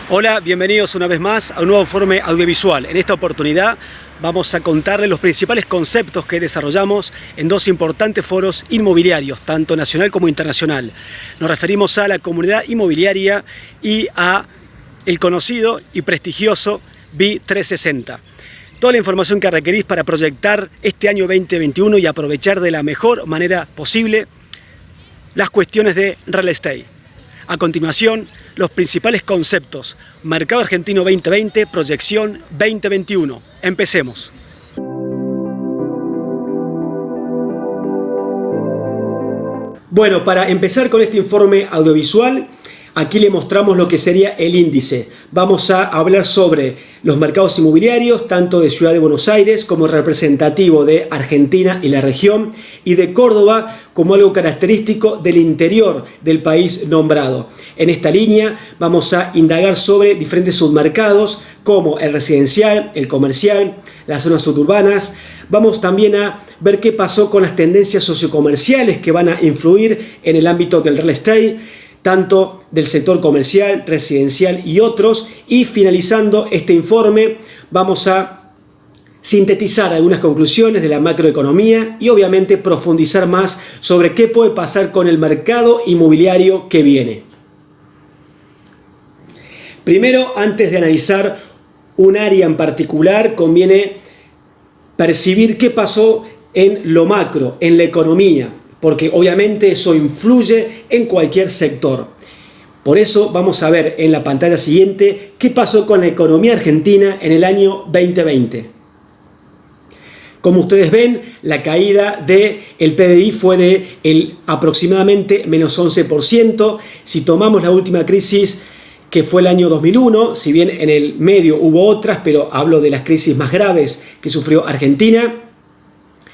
Hola, bienvenidos una vez más a un nuevo informe audiovisual. En esta oportunidad vamos a contarles los principales conceptos que desarrollamos en dos importantes foros inmobiliarios, tanto nacional como internacional. Nos referimos a la comunidad inmobiliaria y a el conocido y prestigioso BI 360. Toda la información que requerís para proyectar este año 2021 y aprovechar de la mejor manera posible las cuestiones de real estate. A continuación, los principales conceptos. Mercado Argentino 2020, proyección 2021. Empecemos. Bueno, para empezar con este informe audiovisual, aquí le mostramos lo que sería el índice. Vamos a hablar sobre los mercados inmobiliarios, tanto de Ciudad de Buenos Aires como representativo de Argentina y la región, y de Córdoba como algo característico del interior del país nombrado. En esta línea vamos a indagar sobre diferentes submercados como el residencial, el comercial, las zonas suburbanas. Vamos también a ver qué pasó con las tendencias sociocomerciales que van a influir en el ámbito del real estate, tanto del sector comercial, residencial y otros. Y finalizando este informe vamos a sintetizar algunas conclusiones de la macroeconomía y obviamente profundizar más sobre qué puede pasar con el mercado inmobiliario que viene. Primero, antes de analizar un área en particular, conviene percibir qué pasó en lo macro, en la economía, porque obviamente eso influye en cualquier sector. Por eso vamos a ver en la pantalla siguiente qué pasó con la economía argentina en el año 2020. Como ustedes ven, la caída del PBI fue de aproximadamente menos 11%. Si tomamos la última crisis, que fue el año 2001, si bien en el medio hubo otras, pero hablo de las crisis más graves que sufrió Argentina,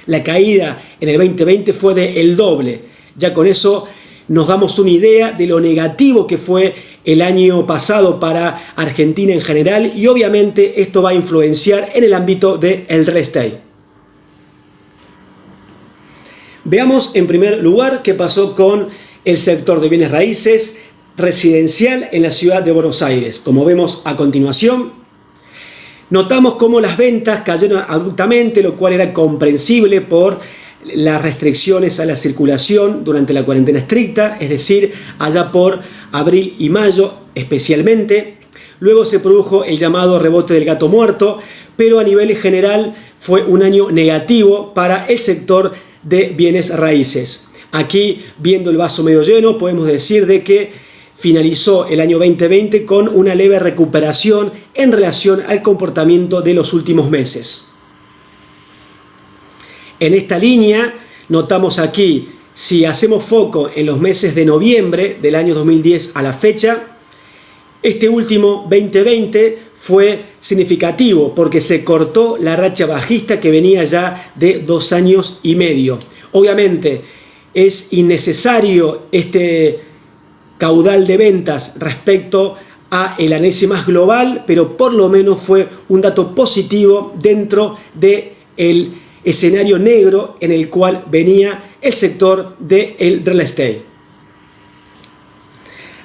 la caída en el 2020 fue del doble. Ya con eso nos damos una idea de lo negativo que fue el año pasado para Argentina en general, y obviamente esto va a influenciar en el ámbito del real estate. Veamos en primer lugar qué pasó con el sector de bienes raíces residencial en la ciudad de Buenos Aires. Como vemos a continuación, notamos cómo las ventas cayeron abruptamente, lo cual era comprensible por las restricciones a la circulación durante la cuarentena estricta, es decir, allá por abril y mayo especialmente. Luego se produjo el llamado rebote del gato muerto, pero a nivel general fue un año negativo para el sector de bienes raíces. Aquí, viendo el vaso medio lleno, podemos decir de que finalizó el año 2020 con una leve recuperación en relación al comportamiento de los últimos meses. En esta línea, notamos aquí, si hacemos foco en los meses de noviembre del año 2010 a la fecha, este último 2020 fue significativo porque se cortó la racha bajista que venía ya de 2 años y medio. Obviamente es innecesario este caudal de ventas respecto a el análisis más global, pero por lo menos fue un dato positivo dentro del escenario negro en el cual venía el sector del real estate.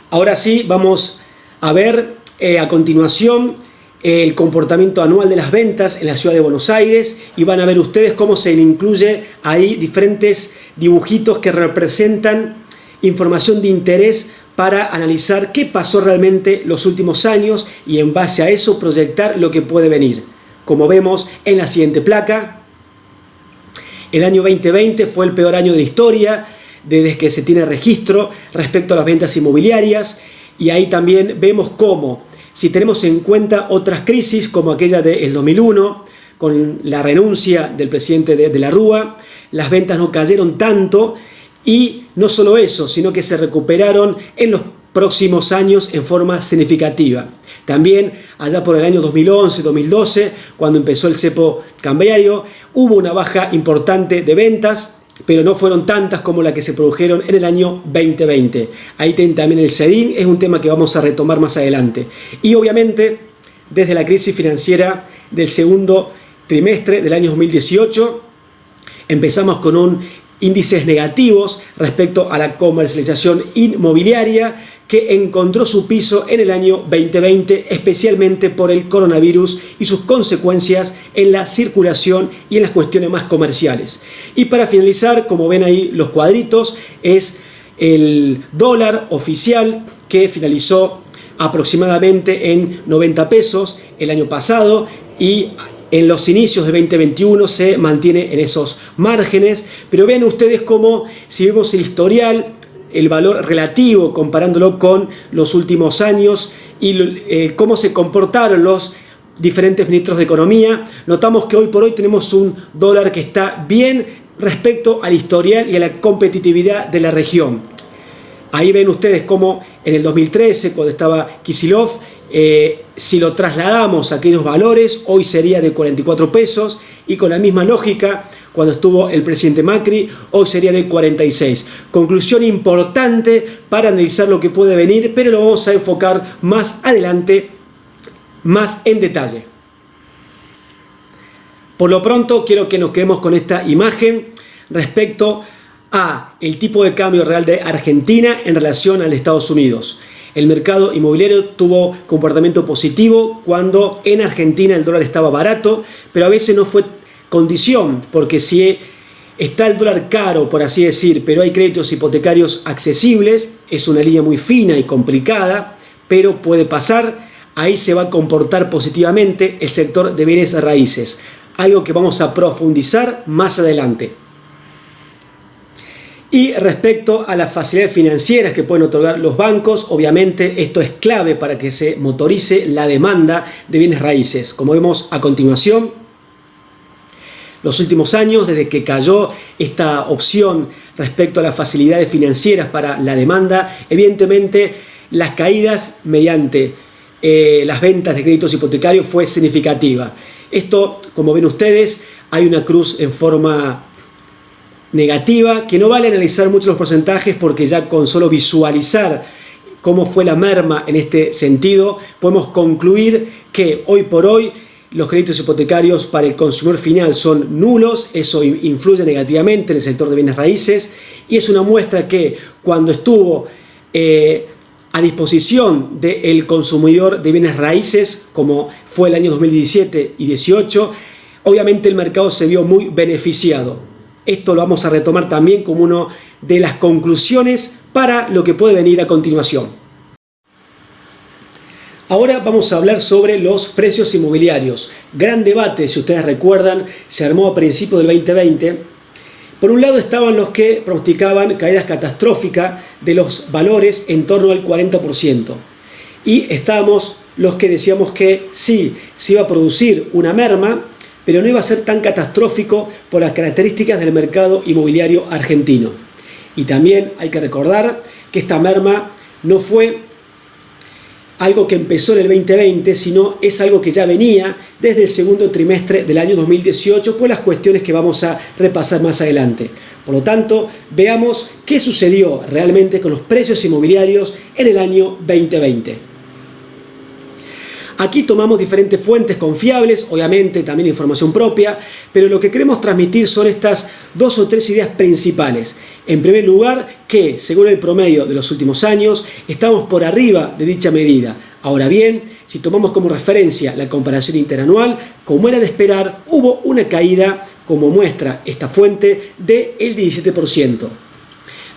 Ahora sí, vamos a ver a continuación el comportamiento anual de las ventas en la ciudad de Buenos Aires, y van a ver ustedes cómo se incluye ahí diferentes dibujitos que representan información de interés para analizar qué pasó realmente los últimos años y en base a eso proyectar lo que puede venir. Como vemos en la siguiente placa, el año 2020 fue el peor año de la historia desde que se tiene registro respecto a las ventas inmobiliarias, y ahí también vemos cómo, si tenemos en cuenta otras crisis como aquella del 2001, con la renuncia del presidente de la Rúa, las ventas no cayeron tanto, y no solo eso, sino que se recuperaron en los próximos años en forma significativa. También allá por el año 2011-2012, cuando empezó el cepo cambiario, hubo una baja importante de ventas, pero no fueron tantas como las que se produjeron en el año 2020. Ahí tienen también el CEDIN, es un tema que vamos a retomar más adelante. Y obviamente, desde la crisis financiera del segundo trimestre del año 2018, empezamos con un índices negativos respecto a la comercialización inmobiliaria, que encontró su piso en el año 2020, especialmente por el coronavirus y sus consecuencias en la circulación y en las cuestiones más comerciales. Y para finalizar, como ven ahí los cuadritos, es el dólar oficial, que finalizó aproximadamente en 90 pesos el año pasado, y en los inicios de 2021 se mantiene en esos márgenes. Pero vean ustedes cómo, si vemos el historial, el valor relativo comparándolo con los últimos años y cómo se comportaron los diferentes ministros de Economía, notamos que hoy por hoy tenemos un dólar que está bien respecto al historial y a la competitividad de la región. Ahí ven ustedes cómo en el 2013, cuando estaba Kicillof, si lo trasladamos a aquellos valores, hoy sería de 44 pesos, y con la misma lógica, cuando estuvo el presidente Macri, hoy sería de 46. Conclusión importante para analizar lo que puede venir, pero lo vamos a enfocar más adelante, más en detalle. Por lo pronto, quiero que nos quedemos con esta imagen respecto a el tipo de cambio real de Argentina en relación al de Estados Unidos. El mercado inmobiliario tuvo comportamiento positivo cuando en Argentina el dólar estaba barato, pero a veces no fue condición, porque si está el dólar caro, por así decir, pero hay créditos hipotecarios accesibles, es una línea muy fina y complicada, pero puede pasar. Ahí se va a comportar positivamente el sector de bienes raíces, algo que vamos a profundizar más adelante. Y respecto a las facilidades financieras que pueden otorgar los bancos, obviamente esto es clave para que se motorice la demanda de bienes raíces. Como vemos a continuación, los últimos años, desde que cayó esta opción respecto a las facilidades financieras para la demanda, evidentemente las caídas mediante las ventas de créditos hipotecarios fue significativa. Esto, como ven ustedes, hay una cruz en forma negativa, que no vale analizar mucho los porcentajes, porque ya con solo visualizar cómo fue la merma en este sentido, podemos concluir que hoy por hoy los créditos hipotecarios para el consumidor final son nulos. Eso influye negativamente en el sector de bienes raíces, y es una muestra que cuando estuvo a disposición del consumidor de bienes raíces, como fue el año 2017 y 2018, obviamente el mercado se vio muy beneficiado. Esto lo vamos a retomar también como una de las conclusiones para lo que puede venir a continuación. Ahora vamos a hablar sobre los precios inmobiliarios. Gran debate, si ustedes recuerdan, se armó a principios del 2020. Por un lado estaban los que pronosticaban caídas catastróficas de los valores en torno al 40%. Y estábamos los que decíamos que sí, se iba a producir una merma, pero no iba a ser tan catastrófico por las características del mercado inmobiliario argentino. Y también hay que recordar que esta merma no fue algo que empezó en el 2020, sino es algo que ya venía desde el segundo trimestre del año 2018 por las cuestiones que vamos a repasar más adelante. Por lo tanto, veamos qué sucedió realmente con los precios inmobiliarios en el año 2020. Aquí tomamos diferentes fuentes confiables, obviamente también información propia, pero lo que queremos transmitir son estas 2 o 3 ideas principales. En primer lugar, que según el promedio de los últimos años, estamos por arriba de dicha medida. Ahora bien, si tomamos como referencia la comparación interanual, como era de esperar, hubo una caída, como muestra esta fuente, del 17%.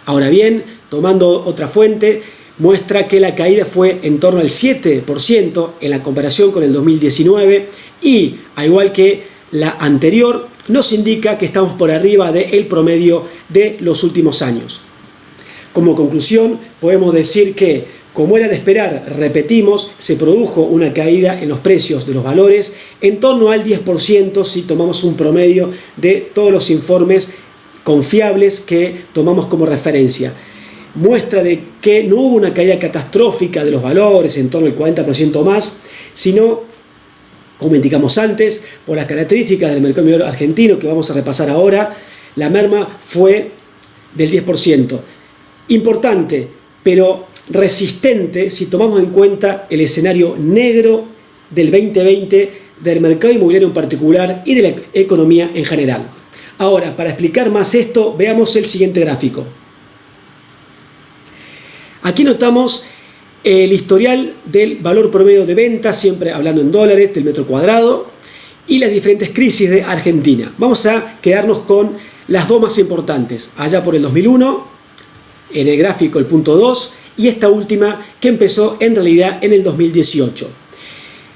Ahora bien, tomando otra fuente, muestra que la caída fue en torno al 7% en la comparación con el 2019, y, al igual que la anterior, nos indica que estamos por arriba del promedio de los últimos años. Como conclusión, podemos decir que, como era de esperar, repetimos, se produjo una caída en los precios de los valores en torno al 10% si tomamos un promedio de todos los informes confiables que tomamos como referencia. Muestra de que no hubo una caída catastrófica de los valores en torno al 40% más, sino, como indicamos antes, por las características del mercado inmobiliario argentino que vamos a repasar ahora, la merma fue del 10%. Importante, pero resistente si tomamos en cuenta el escenario negro del 2020 del mercado inmobiliario en particular y de la economía en general. Ahora, para explicar más esto, veamos el siguiente gráfico. Aquí notamos el historial del valor promedio de venta, siempre hablando en dólares, del metro cuadrado, y las diferentes crisis de Argentina. Vamos a quedarnos con las dos más importantes, allá por el 2001, en el gráfico el punto 2, y esta última que empezó en realidad en el 2018.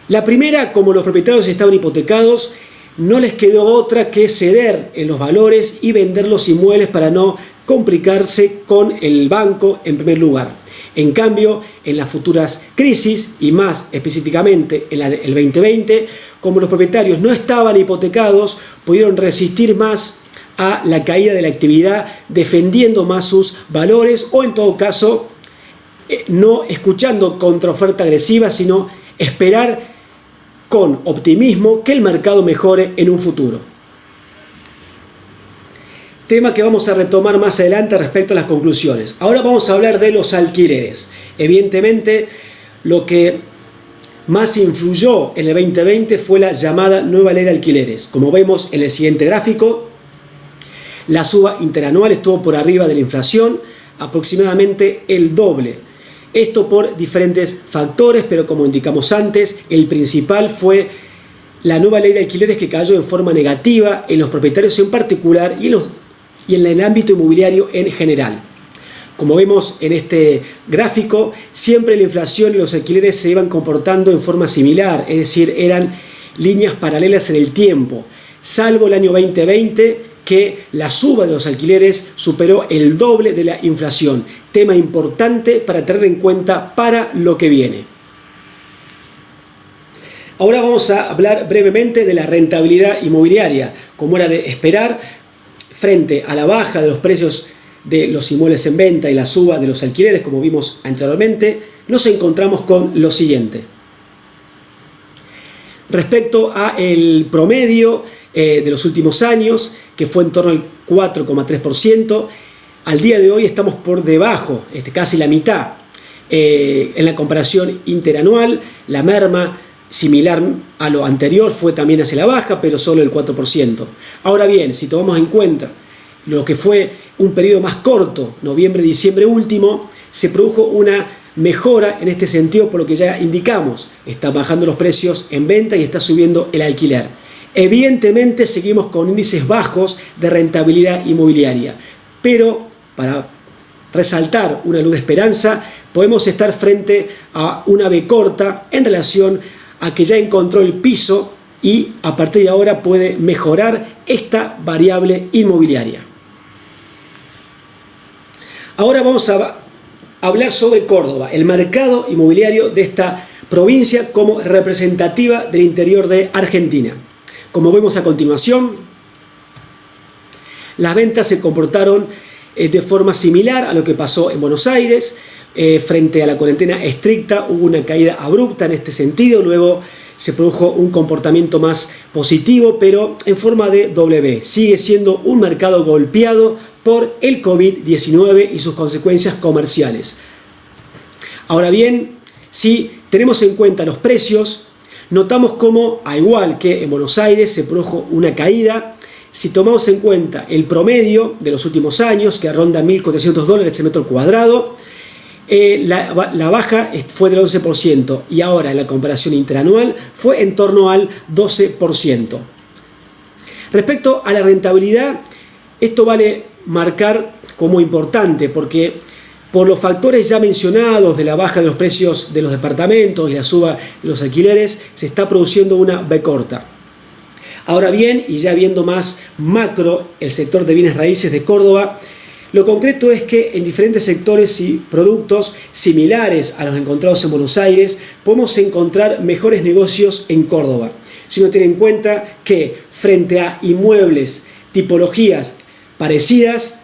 La primera, como los propietarios estaban hipotecados, no les quedó otra que ceder en los valores y vender los inmuebles para no complicarse con el banco en primer lugar. En cambio, en las futuras crisis, y más específicamente en el 2020, como los propietarios no estaban hipotecados, pudieron resistir más a la caída de la actividad, defendiendo más sus valores o en todo caso, no escuchando contraoferta agresiva, sino esperar con optimismo que el mercado mejore en un futuro. Tema que vamos a retomar más adelante respecto a las conclusiones. Ahora vamos a hablar de los alquileres. Evidentemente, lo que más influyó en el 2020 fue la llamada nueva ley de alquileres. Como vemos en el siguiente gráfico, la suba interanual estuvo por arriba de la inflación, aproximadamente el doble. Esto por diferentes factores, pero como indicamos antes, el principal fue la nueva ley de alquileres que cayó en forma negativa en los propietarios en particular y en el ámbito inmobiliario en general. Como vemos en este gráfico, siempre la inflación y los alquileres se iban comportando en forma similar, es decir, eran líneas paralelas en el tiempo, salvo el año 2020, que la suba de los alquileres superó el doble de la inflación. Tema importante para tener en cuenta para lo que viene. Ahora vamos a hablar brevemente de la rentabilidad inmobiliaria. Como era de esperar, frente a la baja de los precios de los inmuebles en venta y la suba de los alquileres, como vimos anteriormente, nos encontramos con lo siguiente. Respecto al promedio de los últimos años, que fue en torno al 4,3%, al día de hoy estamos por debajo, casi la mitad. En la comparación interanual, la merma similar a lo anterior fue también hacia la baja, pero solo el 4%. Ahora bien, si tomamos en cuenta lo que fue un periodo más corto, noviembre-diciembre último, se produjo una mejora en este sentido por lo que ya indicamos. Están bajando los precios en venta y está subiendo el alquiler. Evidentemente seguimos con índices bajos de rentabilidad inmobiliaria, pero para resaltar una luz de esperanza, podemos estar frente a una V corta en relación a que ya encontró el piso y a partir de ahora puede mejorar esta variable inmobiliaria. Ahora vamos a hablar sobre Córdoba, el mercado inmobiliario de esta provincia como representativa del interior de Argentina. Como vemos a continuación, las ventas se comportaron de forma similar a lo que pasó en Buenos Aires. Frente a la cuarentena estricta hubo una caída abrupta en este sentido, luego se produjo un comportamiento más positivo, pero en forma de W. Sigue siendo un mercado golpeado por el COVID-19 y sus consecuencias comerciales. Ahora bien, si tenemos en cuenta los precios, notamos como, al igual que en Buenos Aires, se produjo una caída. Si tomamos en cuenta el promedio de los últimos años, que ronda $1.400 el metro cuadrado, la baja fue del 11% y ahora en la comparación interanual fue en torno al 12%. Respecto a la rentabilidad, esto vale marcar como importante porque por los factores ya mencionados de la baja de los precios de los departamentos y la suba de los alquileres, se está produciendo una V corta. Ahora bien, y ya viendo más macro el sector de bienes raíces de Córdoba, lo concreto es que en diferentes sectores y productos similares a los encontrados en Buenos Aires, podemos encontrar mejores negocios en Córdoba. Si uno tiene en cuenta que frente a inmuebles, tipologías parecidas,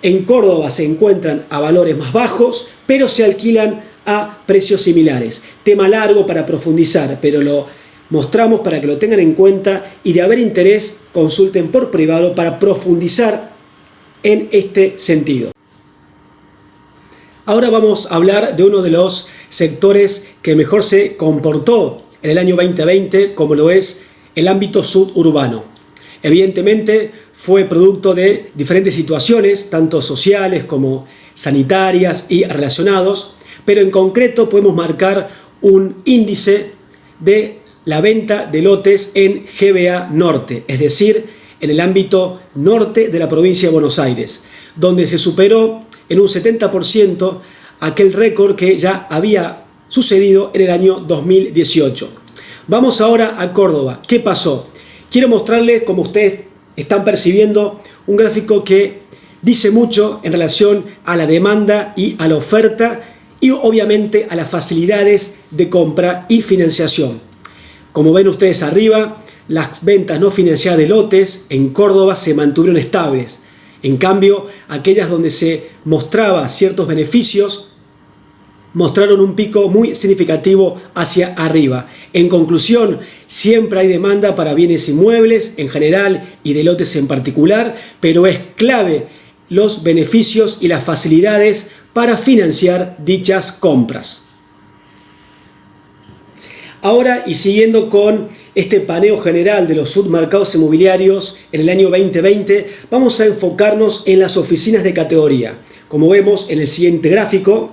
en Córdoba se encuentran a valores más bajos, pero se alquilan a precios similares. Tema largo para profundizar, pero lo mostramos para que lo tengan en cuenta y de haber interés, consulten por privado para profundizar en este sentido. Ahora vamos a hablar de uno de los sectores que mejor se comportó en el año 2020, como lo es el ámbito suburbano. Evidentemente, fue producto de diferentes situaciones, tanto sociales como sanitarias y relacionados, pero en concreto podemos marcar un índice de la venta de lotes en GBA Norte, es decir, en el ámbito norte de la provincia de Buenos Aires, donde se superó en un 70% aquel récord que ya había sucedido en el año 2018. Vamos ahora a Córdoba. ¿Qué pasó? Quiero mostrarles, como ustedes están percibiendo, un gráfico que dice mucho en relación a la demanda y a la oferta y obviamente a las facilidades de compra y financiación. Como ven ustedes arriba, las ventas no financiadas de lotes en Córdoba se mantuvieron estables. En cambio, aquellas donde se mostraba ciertos beneficios mostraron un pico muy significativo hacia arriba. En conclusión, siempre hay demanda para bienes inmuebles en general y de lotes en particular, pero es clave los beneficios y las facilidades para financiar dichas compras. Ahora, y siguiendo con este paneo general de los submercados inmobiliarios en el año 2020, vamos a enfocarnos en las oficinas de categoría. Como vemos en el siguiente gráfico,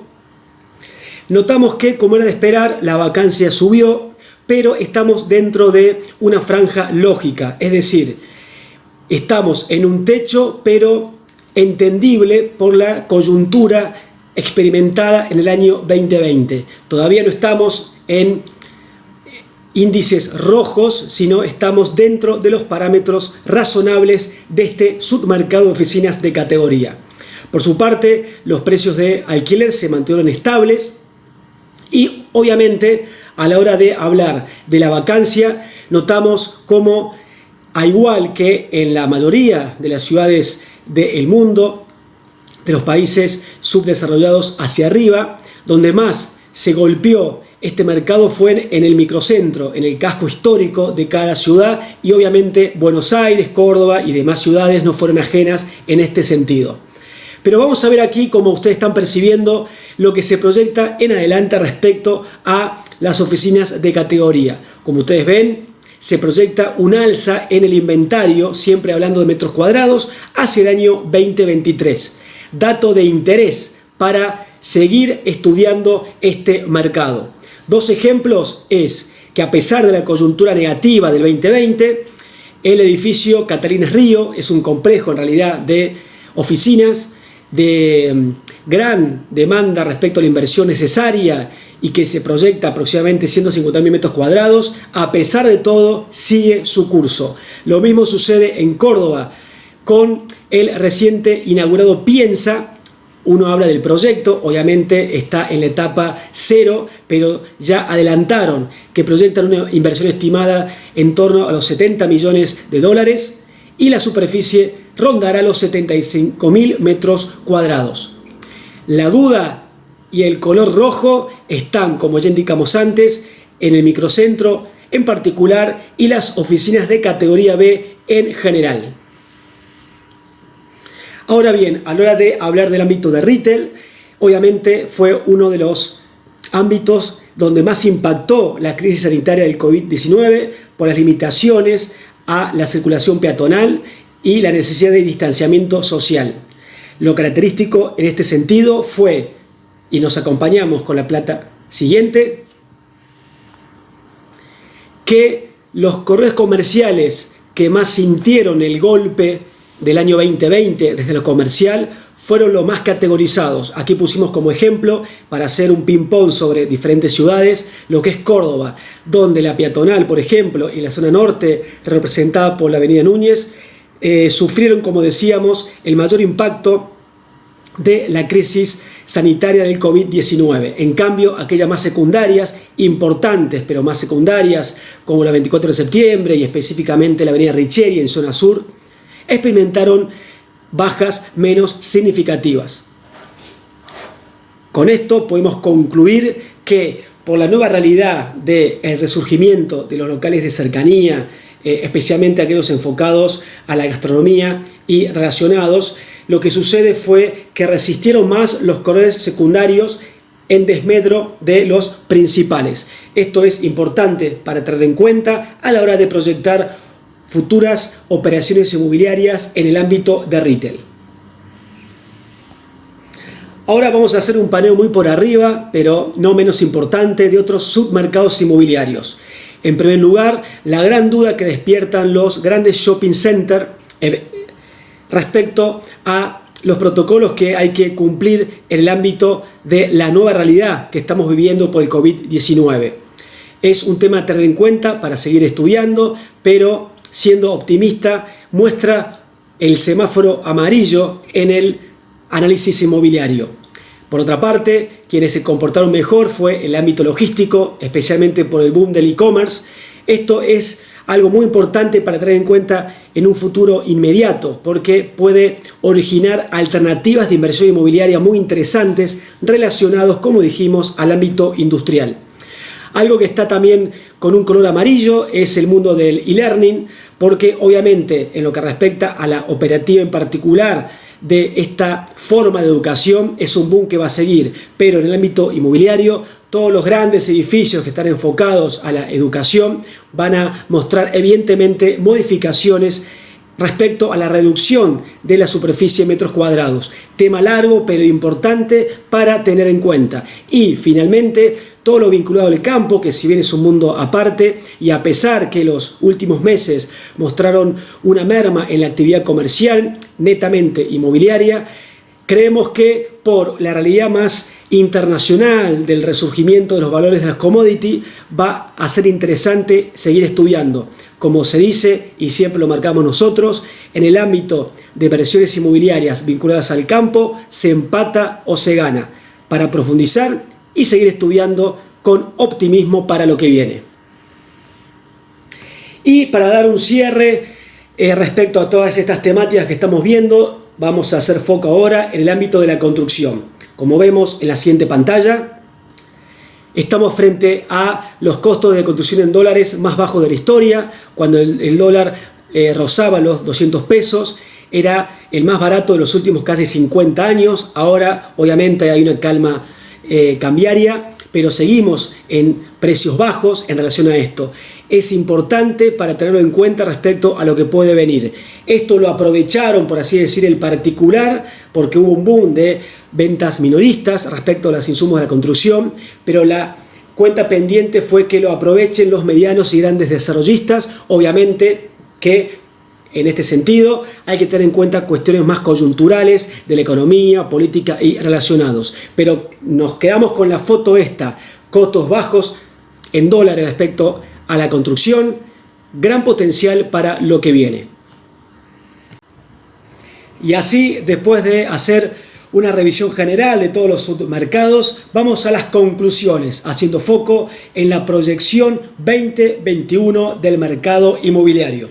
notamos que, como era de esperar, la vacancia subió, pero estamos dentro de una franja lógica, es decir, estamos en un techo, pero entendible por la coyuntura experimentada en el año 2020. Todavía no estamos en índices rojos, sino estamos dentro de los parámetros razonables de este submercado de oficinas de categoría. Por su parte, los precios de alquiler se mantuvieron estables y obviamente a la hora de hablar de la vacancia notamos cómo, al igual que en la mayoría de las ciudades del mundo, de los países subdesarrollados hacia arriba, donde más se golpeó este mercado fue en el microcentro, en el casco histórico de cada ciudad, y obviamente Buenos Aires, Córdoba y demás ciudades no fueron ajenas en este sentido. Pero vamos a ver aquí, como ustedes están percibiendo, lo que se proyecta en adelante respecto a las oficinas de categoría. Como ustedes ven, se proyecta un alza en el inventario, siempre hablando de metros cuadrados, hacia el año 2023. Dato de interés para seguir estudiando este mercado. Dos ejemplos es que a pesar de la coyuntura negativa del 2020, el edificio Catalines Río es un complejo en realidad de oficinas de gran demanda respecto a la inversión necesaria y que se proyecta aproximadamente 150.000 metros cuadrados, a pesar de todo sigue su curso. Lo mismo sucede en Córdoba con el reciente inaugurado Piensa. Uno habla del proyecto, obviamente está en la etapa 0, pero ya adelantaron que proyectan una inversión estimada en torno a los 70 millones de dólares y la superficie rondará los 75.000 metros cuadrados. La duda y el color rojo están, como ya indicamos antes, en el microcentro en particular y las oficinas de categoría B en general. Ahora bien, a la hora de hablar del ámbito de retail, obviamente fue uno de los ámbitos donde más impactó la crisis sanitaria del COVID-19 por las limitaciones a la circulación peatonal y la necesidad de distanciamiento social. Lo característico en este sentido fue, y nos acompañamos con la plata siguiente, que los correos comerciales que más sintieron el golpe del año 2020 desde lo comercial fueron los más categorizados. Aquí pusimos como ejemplo, para hacer un ping-pong sobre diferentes ciudades, lo que es Córdoba, donde la peatonal, por ejemplo, y la zona norte, representada por la avenida Núñez, sufrieron, como decíamos, el mayor impacto de la crisis sanitaria del COVID-19. En cambio, aquellas más secundarias, importantes, pero más secundarias, como la 24 de septiembre y específicamente la avenida Richeri en zona sur, experimentaron bajas menos significativas. Con esto podemos concluir que por la nueva realidad del resurgimiento de los locales de cercanía, especialmente aquellos enfocados a la gastronomía y relacionados, lo que sucede fue que resistieron más los corredores secundarios en desmedro de los principales. Esto es importante para tener en cuenta a la hora de proyectar futuras operaciones inmobiliarias en el ámbito de retail. Ahora vamos a hacer un paneo muy por arriba, pero no menos importante, de otros submercados inmobiliarios. En primer lugar, la gran duda que despiertan los grandes shopping centers respecto a los protocolos que hay que cumplir en el ámbito de la nueva realidad que estamos viviendo por el COVID-19. Es un tema a tener en cuenta para seguir estudiando, pero siendo optimista, muestra el semáforo amarillo en el análisis inmobiliario. Por otra parte, quienes se comportaron mejor fue el ámbito logístico, especialmente por el boom del e-commerce. Esto es algo muy importante para tener en cuenta en un futuro inmediato, porque puede originar alternativas de inversión inmobiliaria muy interesantes relacionados, como dijimos, al ámbito industrial. Algo que está también con un color amarillo es el mundo del e-learning, porque obviamente en lo que respecta a la operativa en particular de esta forma de educación es un boom que va a seguir, pero en el ámbito inmobiliario todos los grandes edificios que están enfocados a la educación van a mostrar evidentemente modificaciones respecto a la reducción de la superficie en metros cuadrados. Tema largo pero importante para tener en cuenta. Y finalmente todo lo vinculado al campo, que si bien es un mundo aparte y a pesar que los últimos meses mostraron una merma en la actividad comercial netamente inmobiliaria, creemos que por la realidad más internacional del resurgimiento de los valores de las commodities va a ser interesante seguir estudiando. Como se dice y siempre lo marcamos nosotros, en el ámbito de inversiones inmobiliarias vinculadas al campo se empata o se gana. Para profundizar y seguir estudiando con optimismo para lo que viene. Y para dar un cierre respecto a todas estas temáticas que estamos viendo, vamos a hacer foco ahora en el ámbito de la construcción. Como vemos en la siguiente pantalla, estamos frente a los costos de construcción en dólares más bajos de la historia. Cuando el dólar rozaba los 200 pesos, era el más barato de los últimos casi 50 años. Ahora obviamente hay una calma cambiaria, pero seguimos en precios bajos en relación a esto. Es importante para tenerlo en cuenta respecto a lo que puede venir. Esto lo aprovecharon, por así decir, el particular, porque hubo un boom de ventas minoristas respecto a los insumos de la construcción, pero la cuenta pendiente fue que lo aprovechen los medianos y grandes desarrollistas. Obviamente que en este sentido hay que tener en cuenta cuestiones más coyunturales de la economía, política y relacionados. Pero nos quedamos con la foto esta, costos bajos en dólares respecto a la construcción, gran potencial para lo que viene. Y así, después de hacer una revisión general de todos los submercados, vamos a las conclusiones, haciendo foco en la proyección 2021 del mercado inmobiliario.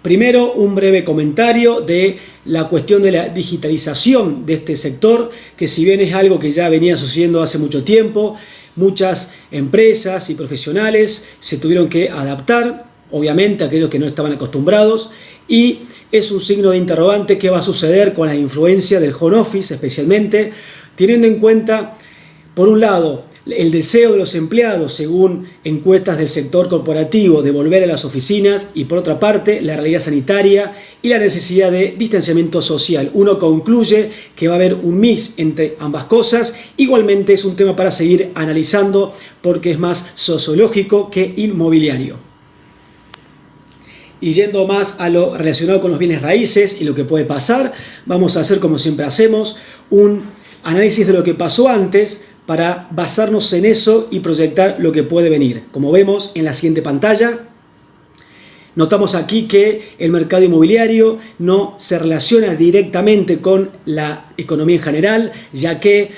Primero, un breve comentario de la cuestión de la digitalización de este sector, que si bien es algo que ya venía sucediendo hace mucho tiempo, muchas empresas y profesionales se tuvieron que adaptar, obviamente aquellos que no estaban acostumbrados, y es un signo de interrogante qué va a suceder con la influencia del home office, especialmente teniendo en cuenta, por un lado, el deseo de los empleados, según encuestas del sector corporativo, de volver a las oficinas, y por otra parte, la realidad sanitaria y la necesidad de distanciamiento social. Uno concluye que va a haber un mix entre ambas cosas. Igualmente es un tema para seguir analizando porque es más sociológico que inmobiliario. Y yendo más a lo relacionado con los bienes raíces y lo que puede pasar, vamos a hacer, como siempre hacemos, un análisis de lo que pasó antes para basarnos en eso y proyectar lo que puede venir. Como vemos en la siguiente pantalla, notamos aquí que el mercado inmobiliario no se relaciona directamente con la economía en general, ya que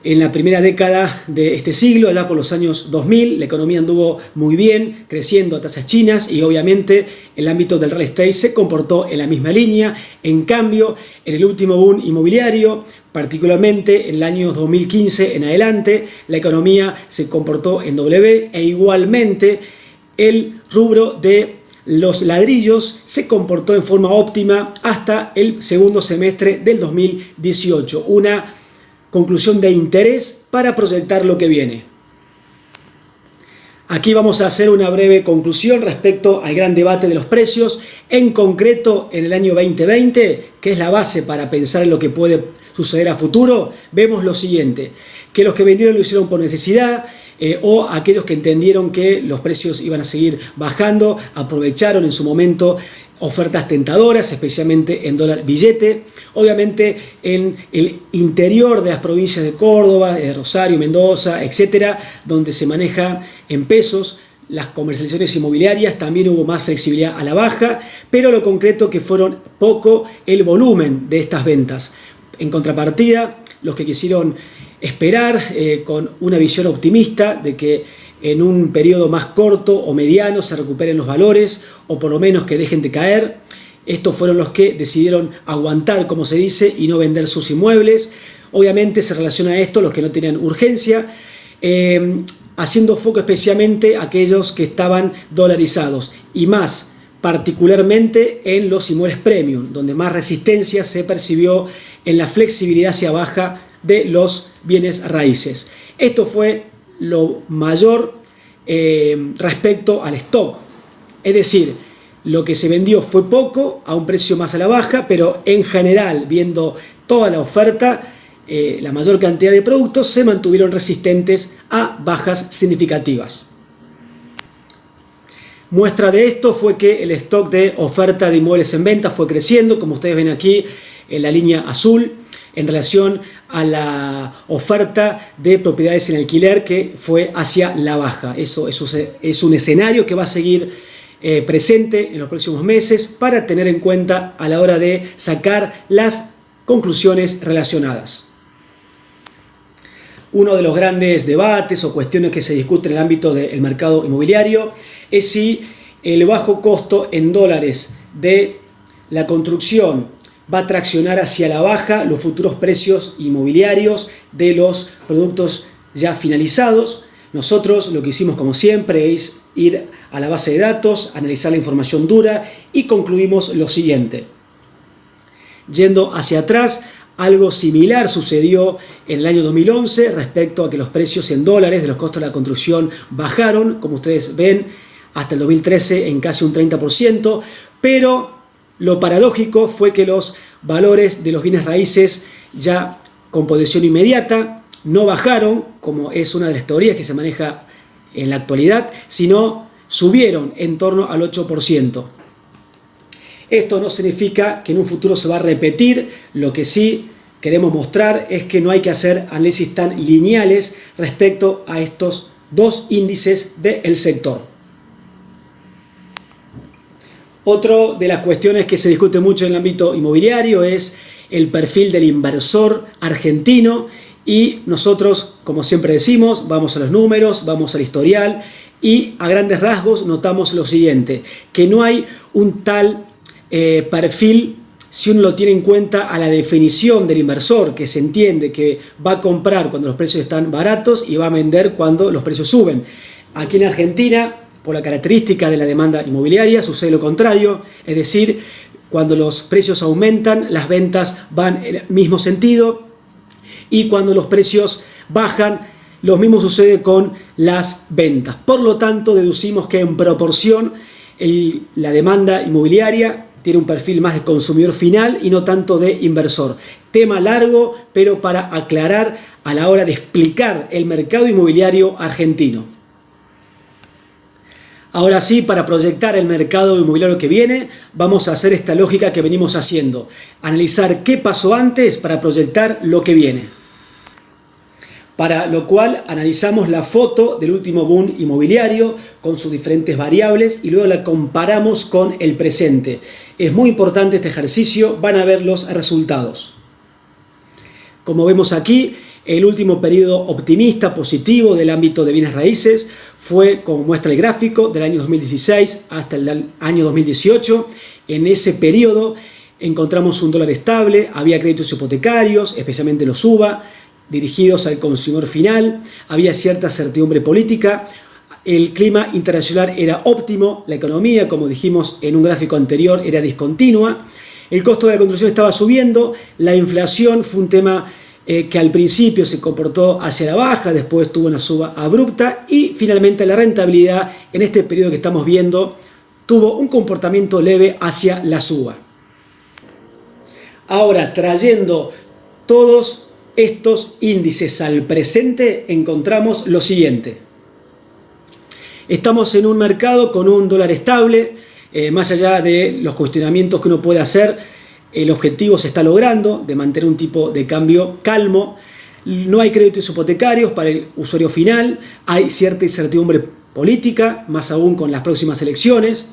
en la primera década de este siglo, allá por los años 2000, la economía anduvo muy bien, creciendo a tasas chinas, y obviamente el ámbito del real estate se comportó en la misma línea. En cambio, en el último boom inmobiliario, particularmente en el año 2015 en adelante, la economía se comportó en W, e igualmente el rubro de los ladrillos se comportó en forma óptima hasta el segundo semestre del 2018. Una conclusión de interés para proyectar lo que viene. Aquí vamos a hacer una breve conclusión respecto al gran debate de los precios, en concreto en el año 2020, que es la base para pensar en lo que puede suceder a futuro. Vemos lo siguiente, que los que vendieron lo hicieron por necesidad, o aquellos que entendieron que los precios iban a seguir bajando, aprovecharon en su momento ofertas tentadoras, especialmente en dólar billete. Obviamente en el interior de las provincias de Córdoba, de Rosario, Mendoza, etcétera, donde se maneja en pesos las comercializaciones inmobiliarias, también hubo más flexibilidad a la baja, pero lo concreto que fueron poco el volumen de estas ventas. En contrapartida, los que quisieron esperar con una visión optimista de que en un periodo más corto o mediano se recuperen los valores o por lo menos que dejen de caer. Estos fueron los que decidieron aguantar, como se dice, y no vender sus inmuebles. Obviamente se relaciona a esto los que no tenían urgencia, haciendo foco especialmente a aquellos que estaban dolarizados y más particularmente en los inmuebles premium, donde más resistencia se percibió en la flexibilidad hacia baja de los bienes raíces. Esto fue lo mayor respecto al stock, es decir, lo que se vendió fue poco a un precio más a la baja, pero en general, viendo toda la oferta, la mayor cantidad de productos se mantuvieron resistentes a bajas significativas. Muestra de esto fue que el stock de oferta de inmuebles en venta fue creciendo, como ustedes ven aquí en la línea azul, en relación a la oferta de propiedades en alquiler que fue hacia la baja. Eso es un escenario que va a seguir presente en los próximos meses para tener en cuenta a la hora de sacar las conclusiones relacionadas. Uno de los grandes debates o cuestiones que se discuten en el ámbito del mercado inmobiliario es si el bajo costo en dólares de la construcción va a traccionar hacia la baja los futuros precios inmobiliarios de los productos ya finalizados. Nosotros lo que hicimos como siempre es ir a la base de datos, analizar la información dura y concluimos lo siguiente. Yendo hacia atrás, algo similar sucedió en el año 2011 respecto a que los precios en dólares de los costos de la construcción bajaron, como ustedes ven, hasta el 2013 en casi un 30%, pero lo paradójico fue que los valores de los bienes raíces ya con posesión inmediata no bajaron, como es una de las teorías que se maneja en la actualidad, sino subieron en torno al 8%. Esto no significa que en un futuro se va a repetir, lo que sí queremos mostrar es que no hay que hacer análisis tan lineales respecto a estos dos índices del sector. Otra de las cuestiones que se discute mucho en el ámbito inmobiliario es el perfil del inversor argentino y nosotros, como siempre decimos, vamos a los números, vamos al historial y a grandes rasgos notamos lo siguiente, que no hay un tal perfil si uno lo tiene en cuenta a la definición del inversor, que se entiende que va a comprar cuando los precios están baratos y va a vender cuando los precios suben. Aquí en Argentina, por la característica de la demanda inmobiliaria, sucede lo contrario, es decir, cuando los precios aumentan, las ventas van en el mismo sentido y cuando los precios bajan, lo mismo sucede con las ventas. Por lo tanto, deducimos que en proporción la demanda inmobiliaria tiene un perfil más de consumidor final y no tanto de inversor. Tema largo, pero para aclarar a la hora de explicar el mercado inmobiliario argentino. Ahora sí, para proyectar el mercado inmobiliario que viene, vamos a hacer esta lógica que venimos haciendo. Analizar qué pasó antes para proyectar lo que viene. Para lo cual analizamos la foto del último boom inmobiliario con sus diferentes variables y luego la comparamos con el presente. Es muy importante este ejercicio, van a ver los resultados. Como vemos aquí, el último periodo optimista positivo del ámbito de bienes raíces fue, como muestra el gráfico, del año 2016 hasta el año 2018. En ese periodo encontramos un dólar estable, había créditos hipotecarios, especialmente los UVA, dirigidos al consumidor final, había cierta certidumbre política, el clima internacional era óptimo, la economía, como dijimos en un gráfico anterior, era discontinua, el costo de la construcción estaba subiendo, la inflación fue un tema que al principio se comportó hacia la baja, después tuvo una suba abrupta y finalmente la rentabilidad en este periodo que estamos viendo tuvo un comportamiento leve hacia la suba. Ahora, trayendo todos estos índices al presente, encontramos lo siguiente. Estamos en un mercado con un dólar estable, más allá de los cuestionamientos que uno puede hacer, el objetivo se está logrando de mantener un tipo de cambio calmo. No hay créditos hipotecarios para el usuario final, hay cierta incertidumbre política, más aún con las próximas elecciones.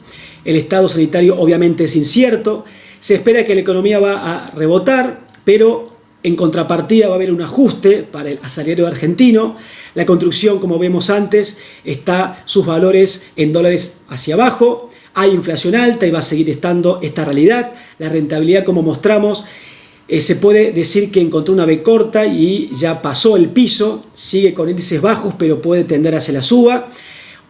El estado sanitario obviamente es incierto, se espera que la economía va a rebotar, pero en contrapartida va a haber un ajuste para el asalariado argentino. La construcción, como vemos antes, está sus valores en dólares hacia abajo. Hay inflación alta y va a seguir estando esta realidad. La rentabilidad, como mostramos, se puede decir que encontró una B corta y ya pasó el piso. Sigue con índices bajos, pero puede tender hacia la suba.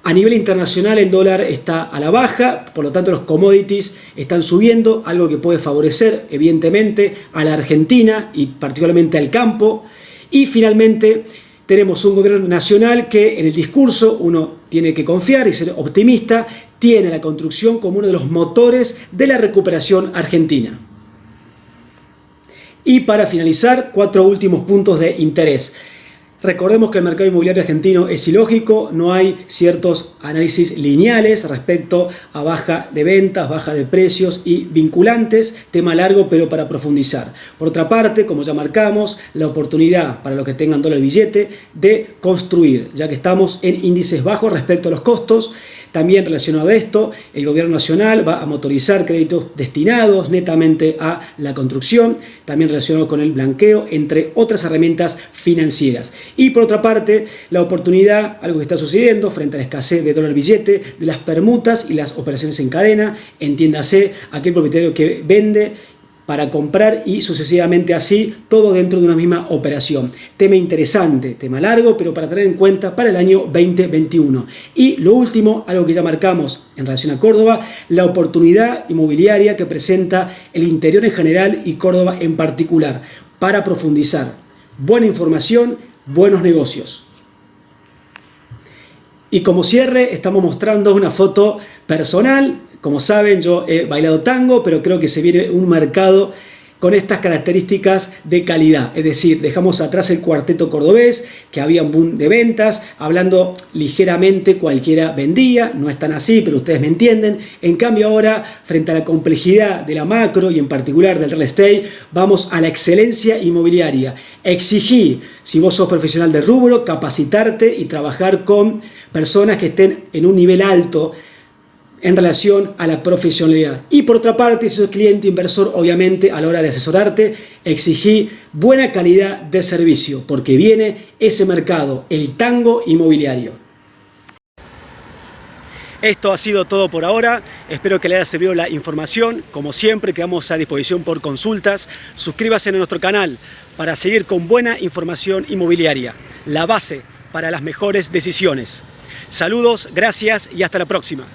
A nivel internacional el dólar está a la baja, por lo tanto los commodities están subiendo, algo que puede favorecer evidentemente a la Argentina y particularmente al campo. Y finalmente tenemos un gobierno nacional que en el discurso uno tiene que confiar y ser optimista, tiene la construcción como uno de los motores de la recuperación argentina. Y para finalizar, 4 últimos puntos de interés. Recordemos que el mercado inmobiliario argentino es ilógico, no hay ciertos análisis lineales respecto a baja de ventas, baja de precios y vinculantes, tema largo pero para profundizar. Por otra parte, como ya marcamos, la oportunidad para los que tengan dólar billete de construir, ya que estamos en índices bajos respecto a los costos. También relacionado a esto, el gobierno nacional va a motorizar créditos destinados netamente a la construcción, también relacionado con el blanqueo, entre otras herramientas financieras. Y por otra parte, la oportunidad, algo que está sucediendo frente a la escasez de dólar billete, de las permutas y las operaciones en cadena, entiéndase aquel propietario que vende para comprar y sucesivamente así, todo dentro de una misma operación. Tema interesante, tema largo, pero para tener en cuenta para el año 2021. Y lo último, algo que ya marcamos en relación a Córdoba, la oportunidad inmobiliaria que presenta el interior en general y Córdoba en particular, para profundizar. Buena información, buenos negocios. Y como cierre, estamos mostrando una foto personal. Como saben, yo he bailado tango, pero creo que se viene un mercado con estas características de calidad. Es decir, dejamos atrás el cuarteto cordobés, que había un boom de ventas, hablando ligeramente cualquiera vendía, no es tan así, pero ustedes me entienden. En cambio ahora, frente a la complejidad de la macro y en particular del real estate, vamos a la excelencia inmobiliaria. Exigí, si vos sos profesional de rubro, capacitarte y trabajar con personas que estén en un nivel alto en relación a la profesionalidad. Y por otra parte, si sos cliente inversor, obviamente a la hora de asesorarte, exigí buena calidad de servicio, porque viene ese mercado, el tango inmobiliario. Esto ha sido todo por ahora, espero que le haya servido la información. Como siempre, quedamos a disposición por consultas. Suscríbase a nuestro canal para seguir con buena información inmobiliaria, la base para las mejores decisiones. Saludos, gracias y hasta la próxima.